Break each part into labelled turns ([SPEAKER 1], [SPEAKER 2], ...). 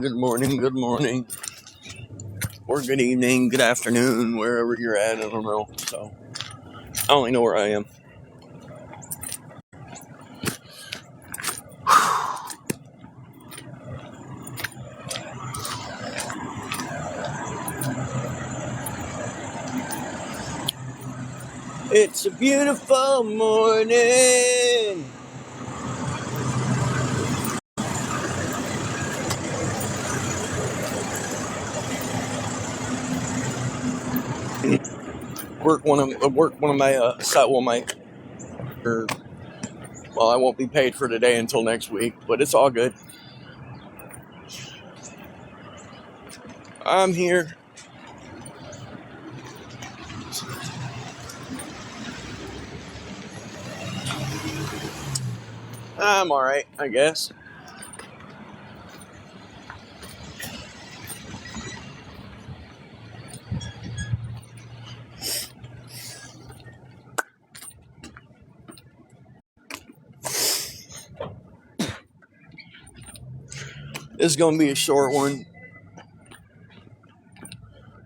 [SPEAKER 1] good morning, or good evening, good afternoon, wherever you're at. I don't know. So, I only know where I am. It's a beautiful morning. Work one of my well, I won't be paid for today until next week, but it's all good. I'm here. I'm all right, I guess. This is going to be a short one.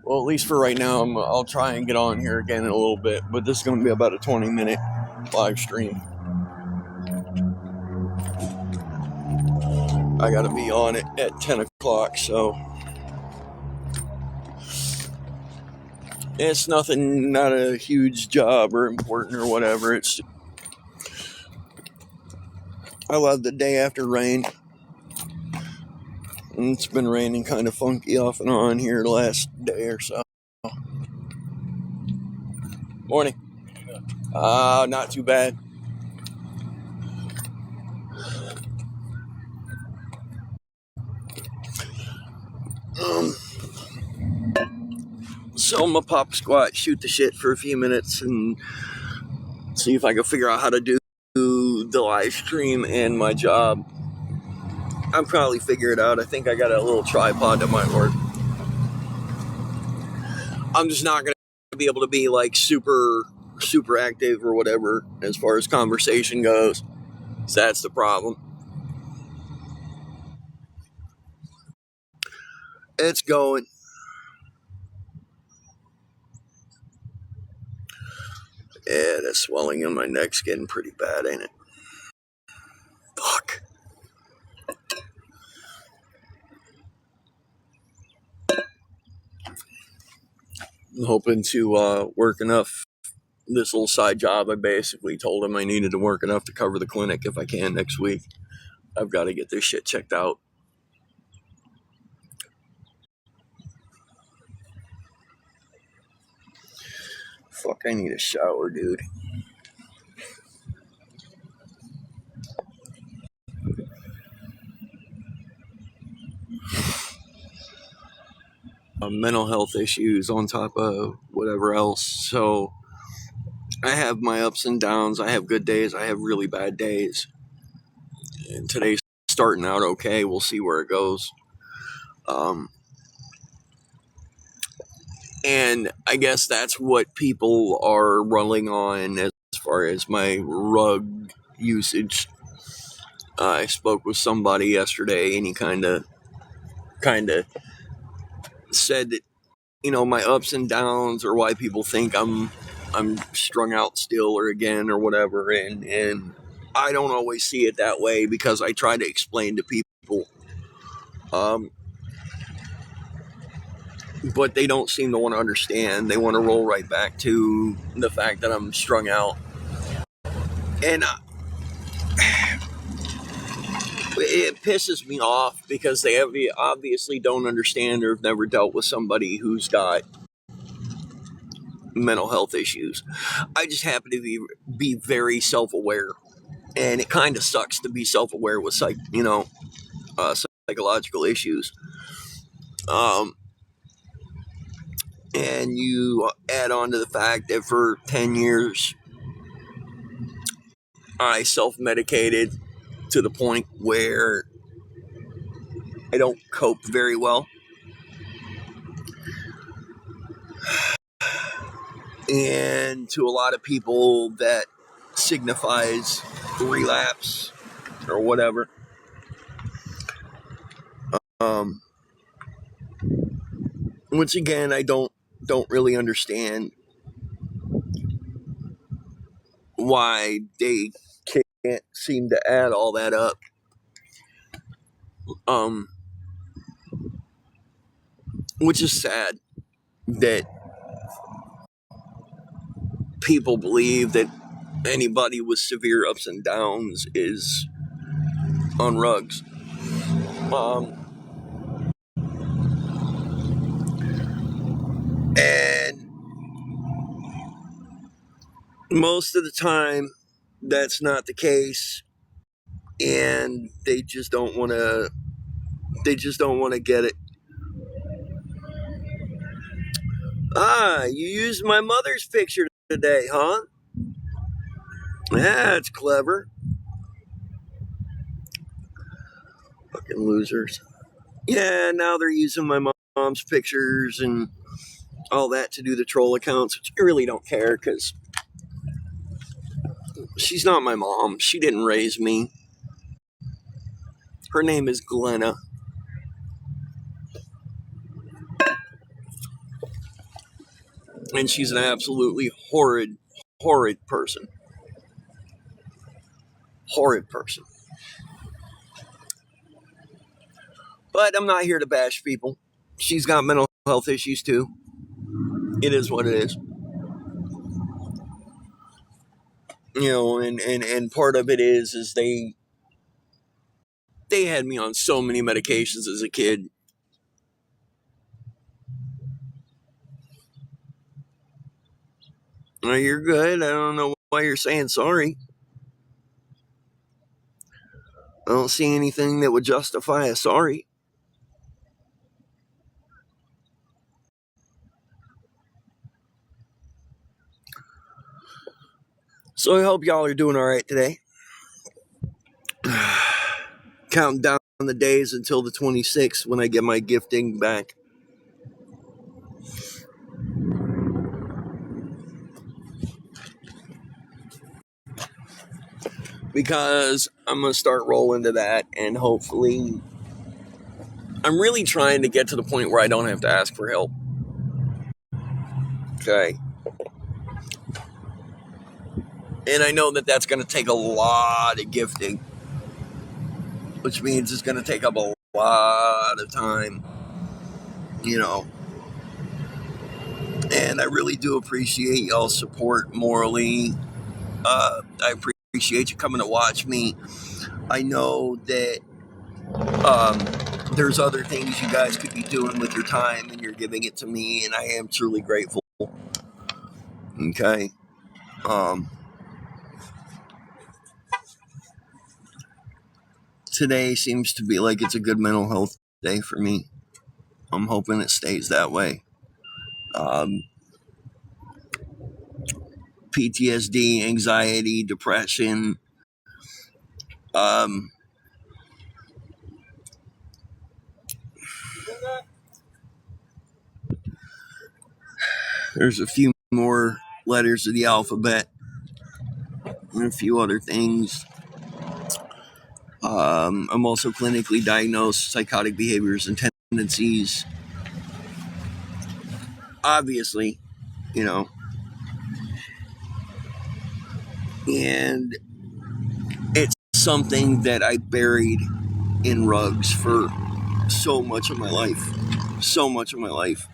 [SPEAKER 1] Well, at least for right now, I'll try and get on here again in a little bit, but this is going to be about a 20-minute live stream. I got to be on it at 10 o'clock, so it's nothing, not a huge job or important or whatever. It's I love the day after rain. And it's been raining kind of funky off and on here the last day or so. Morning. Not too bad. So I'm gonna pop squat, shoot the shit for a few minutes, and see if I can figure out how to do the live stream and my job. I'll probably figure it out. I think I got a little tripod that might work. I'm just not gonna be able to be like super active or whatever as far as conversation goes. So that's the problem. It's going. Yeah, the swelling in my neck's getting pretty bad, ain't it? Fuck. I'm hoping to work enough. This little side job, I basically told him I needed to work enough to cover the clinic if I can next week. I've got to get this shit checked out. Fuck, I need a shower, dude. Mental health issues on top of whatever else. So I have my ups and downs. I have good days. I have really bad days. And today's starting out okay. We'll see where it goes. And I guess that's what people are rolling on as far as my rug usage. I spoke with somebody yesterday, and he kind of said that, my ups and downs are why people think I'm strung out still or again or whatever, and I don't always see it that way because I try to explain to people, but they don't seem to want to understand. They want to roll right back to the fact that I'm strung out, and it pisses me off because they obviously don't understand or have never dealt with somebody who's got mental health issues. I just happen to be very self-aware, and it kind of sucks to be self-aware with psychological issues. And you add on to the fact that for 10 years I self-medicated to the point where I don't cope very well. And to a lot of people that signifies relapse or whatever. Once again, I don't really understand why they can't seem to add all that up. Which is sad that people believe that anybody with severe ups and downs is on rugs. And most of the time, that's not the case, and they just don't want to. They just don't want to get it. Ah, you used my mother's picture today, huh? That's clever. Fucking losers. Yeah, now they're using my mom's pictures and all that to do the troll accounts, which I really don't care because she's not my mom. She didn't raise me. Her name is Glenna. And she's an absolutely horrid person. Horrid person. But I'm not here to bash people. She's got mental health issues too. It is what it is. You know, and part of it is they had me on so many medications as a kid. Oh, you're good. I don't know why you're saying sorry. I don't see anything that would justify a sorry. So I hope y'all are doing all right today. Counting down the days until the 26th when I get my gifting back. Because I'm going to start rolling to that, and hopefully I'm really trying to get to the point where I don't have to ask for help. Okay. And I know that that's going to take a lot of gifting, which means it's going to take up a lot of time, you know. And I really do appreciate y'all's support morally. I appreciate you coming to watch me. I know that there's other things you guys could be doing with your time, and you're giving it to me, and I am truly grateful. Okay. Today seems to be like it's a good mental health day for me. I'm hoping it stays that way. PTSD, anxiety, depression. Um, there's a few more letters of the alphabet and a few other things. I'm also clinically diagnosed psychotic behaviors and tendencies. Obviously, you know, and it's something that I buried in rugs for so much of my life. So much of my life.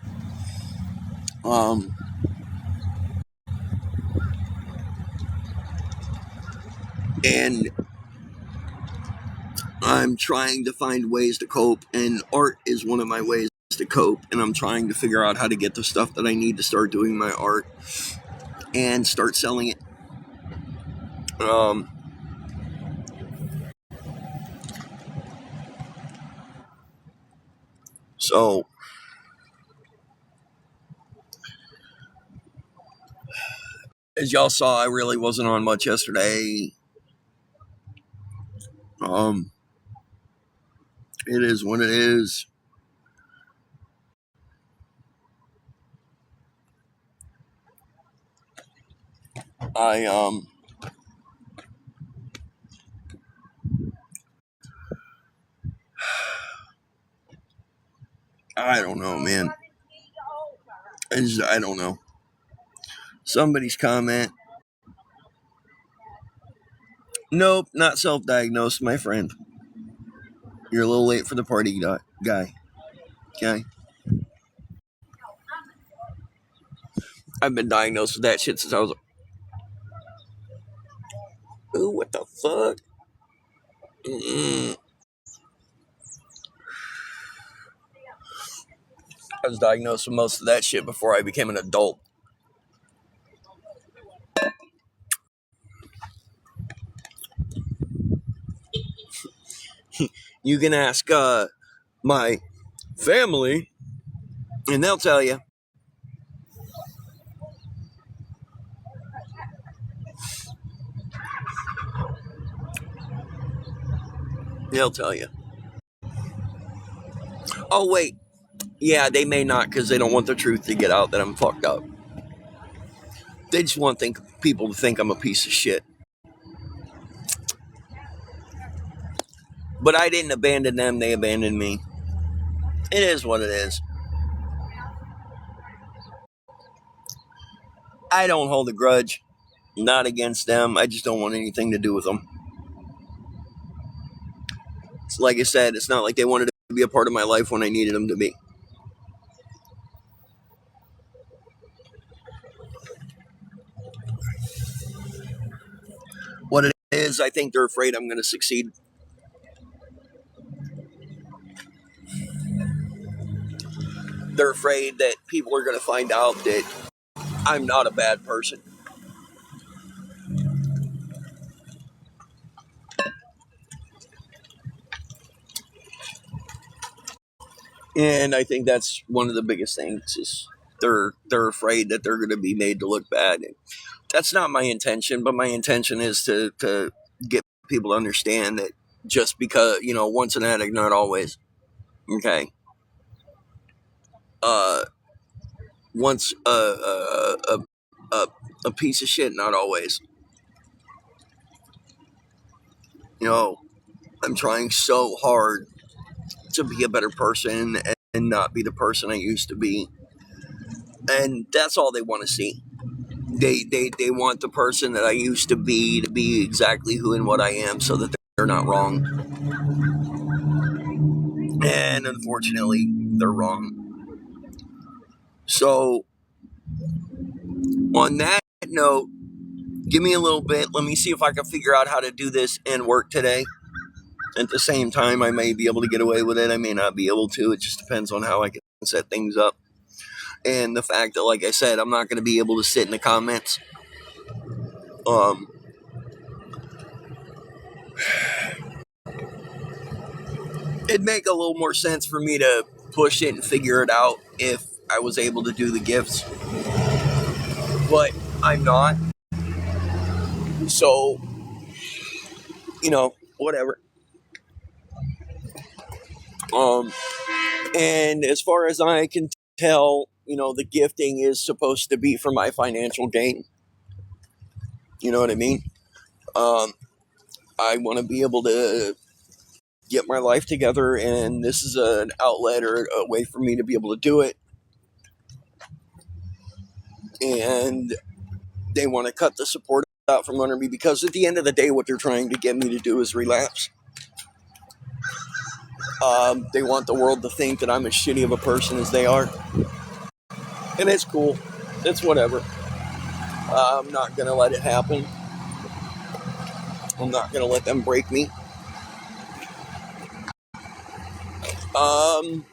[SPEAKER 1] And I'm trying to find ways to cope, and art is one of my ways to cope. And I'm trying to figure out how to get the stuff that I need to start doing my art and start selling it. So, as y'all saw, I really wasn't on much yesterday. It is what it is. I I don't know, man. I don't know. Somebody's comment. Nope, not self-diagnosed, my friend. You're a little late for the party, guy. Okay? I've been diagnosed with that shit since I was... Ooh, what the fuck? I was diagnosed with most of that shit before I became an adult. You can ask my family, and they'll tell you. They'll tell you. Oh, wait. Yeah, they may not because they don't want the truth to get out that I'm fucked up. They just want people to think I'm a piece of shit. But I didn't abandon them, they abandoned me. It is what it is. I don't hold a grudge. Not against them. I just don't want anything to do with them. It's like I said, it's not like they wanted to be a part of my life when I needed them to be. What it is, I think they're afraid I'm going to succeed. They're afraid that people are going to find out that I'm not a bad person. And I think that's one of the biggest things is they're afraid that they're going to be made to look bad. And that's not my intention, but my intention is to get people to understand that just because, once an addict, not always. Okay. Once a piece of shit, not always. I'm trying so hard to be a better person and not be the person I used to be. And that's all they want to see. They want the person that I used to be exactly who and what I am so that they're not wrong. And unfortunately, they're wrong. So, on that note, give me a little bit. Let me see if I can figure out how to do this and work today. At the same time, I may be able to get away with it. I may not be able to. It just depends on how I can set things up. And the fact that, like I said, I'm not going to be able to sit in the comments. It'd make a little more sense for me to push it and figure it out if I was able to do the gifts. But I'm not. So, whatever. And as far as I can tell, the gifting is supposed to be for my financial gain. You know what I mean? I want to be able to get my life together, and this is an outlet or a way for me to be able to do it. And they want to cut the support out from under me because at the end of the day, what they're trying to get me to do is relapse. They want the world to think that I'm as shitty of a person as they are. And it's cool. It's whatever. I'm not going to let it happen. I'm not going to let them break me. On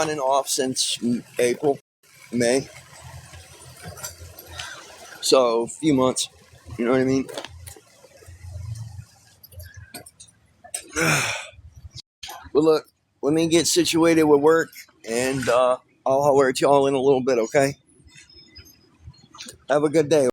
[SPEAKER 1] and off since April, May. So, a few months. You know what I mean? But look, let me get situated with work, and I'll holler at y'all in a little bit, okay? Have a good day.